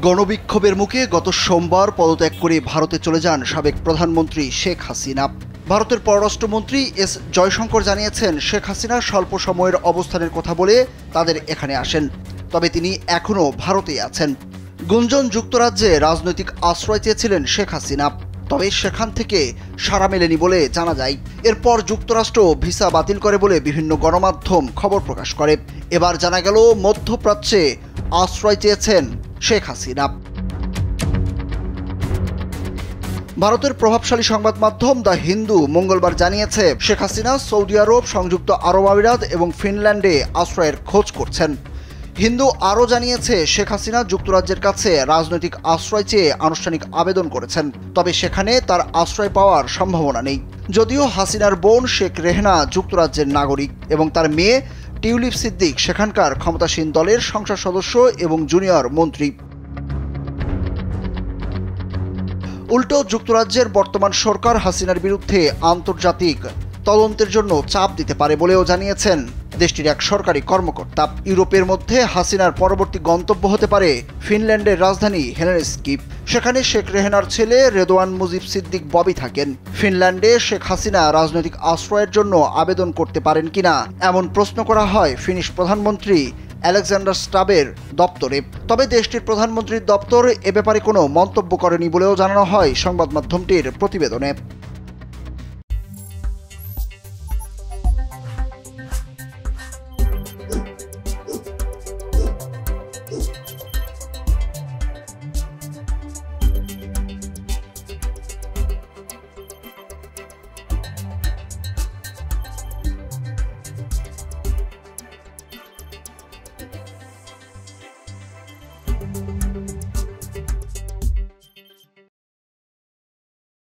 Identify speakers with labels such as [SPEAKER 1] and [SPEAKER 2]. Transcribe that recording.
[SPEAKER 1] গণবিক্ষোভের মুখে গত সোমবার পদত্যাগ করে ভারতে চলে যান সাবেক প্রধানমন্ত্রী শেখ হাসিনা। ভারতের পররাষ্ট্রমন্ত্রী এস জয়শঙ্কর জানিয়েছেন, শেখ হাসিনা স্বল্প সময়ের অবস্থানের কথা বলে তাদের এখানে আসেন, তবে তিনি এখনও ভারতেই আছেন। গুঞ্জন, যুক্তরাজ্যে রাজনৈতিক আশ্রয় চেয়েছিলেন শেখ হাসিনা, তবে সেখান থেকে সাড়া মেলেনি বলে জানা যায়। এরপর যুক্তরাষ্ট্র ভিসা বাতিল করে বলে বিভিন্ন গণমাধ্যম খবর প্রকাশ করে। এবার জানা গেল মধ্যপ্রাচ্যে আশ্রয় চেয়েছেন শেখ হাসিনা। ভারতের প্রভাবশালী সংবাদ মাধ্যম দ্য হিন্দু মঙ্গলবার জানিয়েছে, শেখ হাসিনা সৌদি আরব, সংযুক্ত আরব আমিরাত এবং ফিনল্যান্ডে আশ্রয়ের খোঁজ করছেন। হিন্দু আরও জানিয়েছে, শেখ হাসিনা যুক্তরাজ্যের কাছে রাজনৈতিক আশ্রয় চেয়ে আনুষ্ঠানিক আবেদন করেছেন, তবে সেখানে তার আশ্রয় পাওয়ার সম্ভাবনা নেই। যদিও হাসিনার বোন শেখ রেহনা যুক্তরাজ্যের নাগরিক এবং তার মেয়ে টিউলিপ সিদ্দিক সেখানকার ক্ষমতাসীন দলের সংসদ সদস্য এবং জুনিয়র মন্ত্রী। উল্টো যুক্তরাজ্যের বর্তমান সরকার হাসিনার বিরুদ্ধে আন্তর্জাতিক তদন্তের জন্য চাপ দিতে পারে বলেও জানিয়েছেন দেশটির এক সরকারি কর্মকর্তা। ইউরোপের মধ্যে হাসিনার পরবর্তী গন্তব্য হতে পারে ফিনল্যান্ডের রাজধানী হেলসিঙ্কি। সেখানে শেখ রেহনার ছেলে রেদওয়ান মুজিব সিদ্দিক ববি থাকেন। ফিনল্যান্ডে শেখ হাসিনা রাজনৈতিক আশ্রয়ের জন্য আবেদন করতে পারেন কিনা এমন প্রশ্ন করা হয় ফিনিশ প্রধানমন্ত্রী আলেকজান্ডার স্টাবের দপ্তরে। তবে দেশটির প্রধানমন্ত্রীর দপ্তর এ ব্যাপারে কোনো মন্তব্য করেনি বলেও জানানো হয় সংবাদ মাধ্যমটির প্রতিবেদনে।